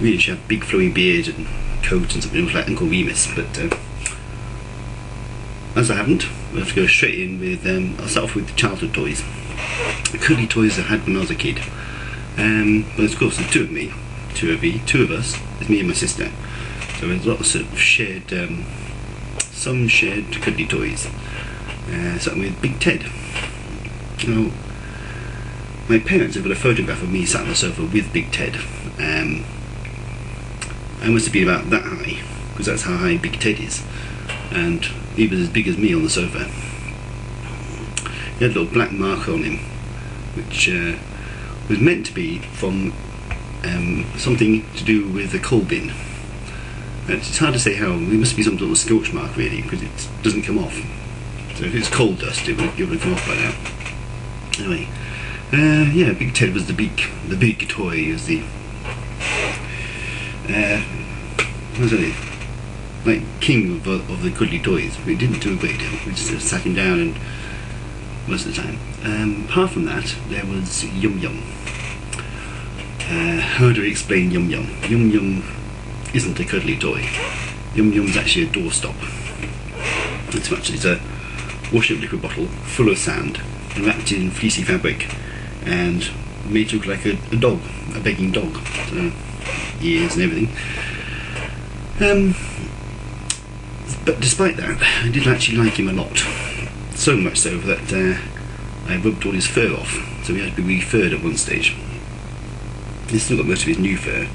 really should have big flowing beard and coat and something like Uncle Remus, but as I haven't, we'll have to go straight in with, I'll start off with the childhood toys. The cuddly toys I had when I was a kid. But of course there's two of us, there's me and my sister. So there's lots of shared, some shared cuddly toys. Starting with Big Ted. Now, my parents have got a photograph of me sat on the sofa with Big Ted. I must have been about that high, because that's how high Big Ted is. And he was as big as me on the sofa. He had a little black mark on him, which was meant to be from something to do with the coal bin. It's hard to say how. It must be some sort of scorch mark really, because it doesn't come off. So if it's coal dust, it would have come off by now. Anyway, yeah, Big Ted was the big toy. He was the what was it? Like king of the cuddly toys. We didn't do a great deal. We just sat him down and most of the time. Apart from that, there was Yum Yum. How do we explain Yum Yum? Yum Yum isn't a cuddly toy. Yum Yum's actually a doorstop. It's much. It's a wash-up liquid bottle full of sand, wrapped in fleecy fabric, and made to look like a dog, a begging dog. So, ears and everything. But despite that, I did actually like him a lot. So much so that I rubbed all his fur off, so he had to be re-furred at one stage. He's still got most of his new fur.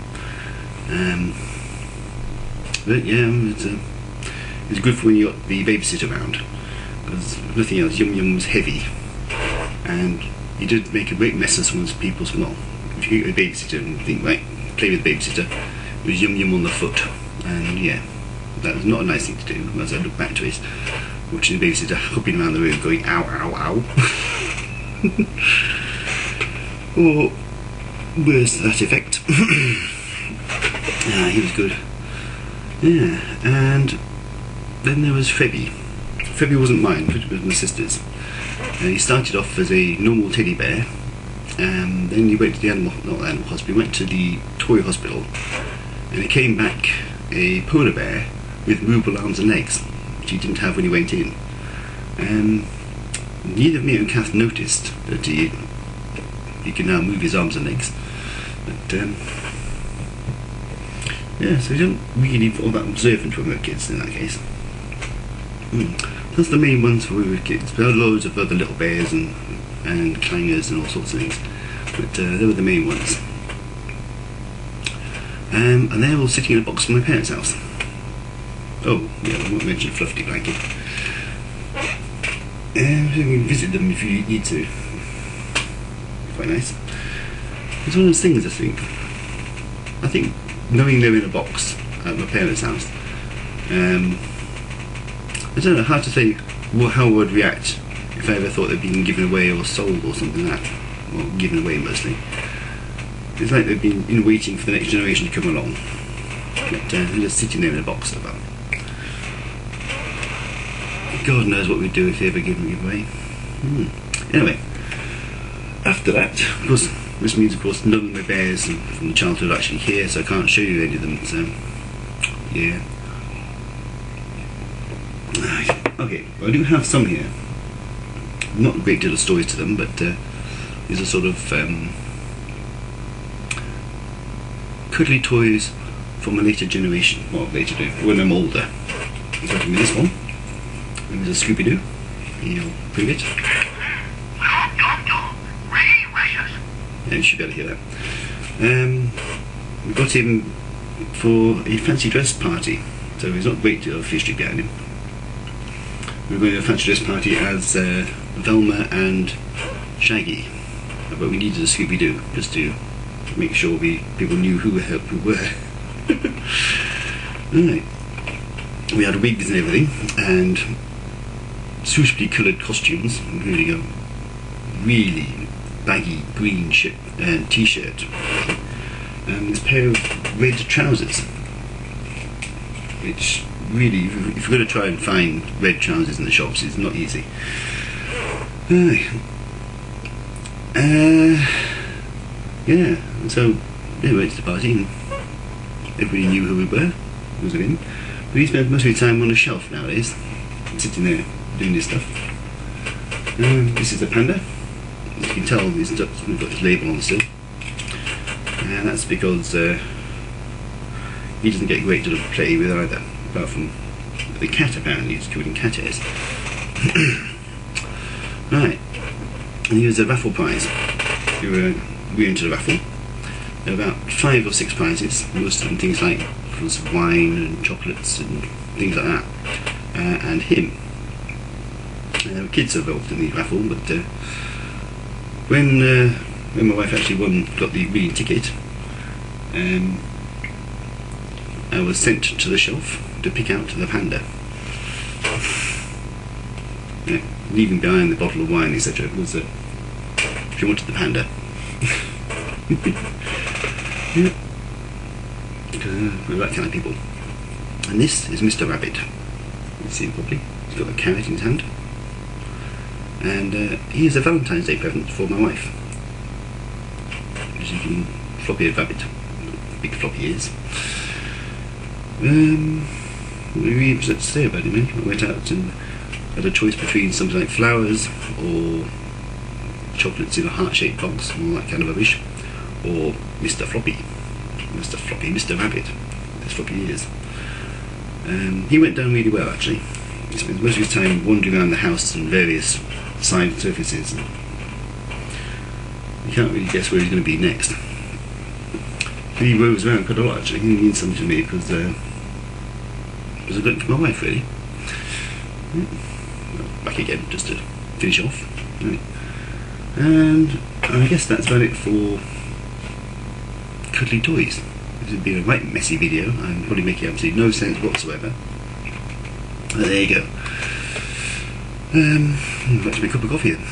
But yeah, it's good for when you got the babysitter around, because nothing else, Yum Yum was heavy, and he did make a great mess of some of people's. Well, if you get a babysitter and think, right, play with the babysitter, it was Yum Yum on the foot, and yeah, that was not a nice thing to do. As I look back to it, watching the babysitter hopping around the room going ow ow ow, or words to that effect. He was good. Yeah, and then there was Febby. Febby wasn't mine, it was my sister's. He started off as a normal teddy bear, and then he went to the animal hospital, he went to the toy hospital, and he came back a polar bear with movable arms and legs, which he didn't have when he went in. Neither me and Kath noticed that he could now move his arms and legs. But yeah, so we don't really all that observant when we were kids in that case. That's the main ones when we were kids. There are loads of other little bears and clangers and all sorts of things, but they were the main ones. And they're all sitting in a box from my parents' house. Oh, yeah, I won't mention Fluffy Blanket. You can visit them if you need to. Quite nice. It's one of those things, I think knowing they're in a box at my parents' house, I don't know how to say how I would react if I ever thought they'd been given away or sold or something like that. Well, given away mostly. It's like they've been in waiting for the next generation to come along. But they're just sitting there in a box like that. God knows what we'd do if they ever given me away. Anyway, after that, of course, which means of course none of my bears from childhood are actually here, so I can't show you any of them, so yeah. Okay, well, I do have some here. Not a great deal of stories to them, but these are sort of cuddly toys from a later generation. Well, later, when I'm older. Starting with this one. There's a Scooby-Doo. He'll prove it. Yeah, you should be able to hear that. We got him for a fancy dress party, so there's not a great deal of history behind him. We were going to a fancy dress party as Velma and Shaggy, but we needed a Scooby-Doo just to make sure people knew who we were. Alright. We had wigs and everything, and suitably coloured costumes, including a really baggy green t-shirt, and this pair of red trousers, which really, if you're going to try and find red trousers in the shops, it's not easy. Yeah, so we went to the party, and everybody knew who we were. It was him. But he spends most of his time on a shelf nowadays, sitting there doing this stuff. This is a panda. As you can tell, we've got his label on still. And that's because he doesn't get great to play with either, apart from the cat apparently. He's killing cat hairs. Right, and here's a raffle prize. We're into the raffle. There are about 5 or 6 prizes, most of them things like bottles of wine and chocolates and things like that. And him. Kids are involved in the raffle, but when my wife actually got the winning ticket, I was sent to the shelf to pick out the panda. Yeah, leaving behind the bottle of wine, etc. was she wanted the panda. Yeah. We're that kind of people. And this is Mr. Rabbit. You can see him properly. He's got a carrot in his hand. And he is a Valentine's Day present for my wife. As you can, floppy-eared rabbit. Big floppy ears. Really upset to say about him. I went out and had a choice between something like flowers or chocolates in a heart-shaped box, all that kind of rubbish, or Mr. Floppy, Mr. Rabbit, his floppy ears. He went down really well actually. He spent most of his time wandering around the house and various side surfaces. And you can't really guess where he's going to be next. He roves around quite a lot actually. He means something to me because it was a look for my wife really. Back again just to finish off. Right. And I guess that's about it for Cuddly Toys. This has been a right messy video. I'm probably making absolutely no sense whatsoever. But there you go. I'd like to make a cup of coffee then.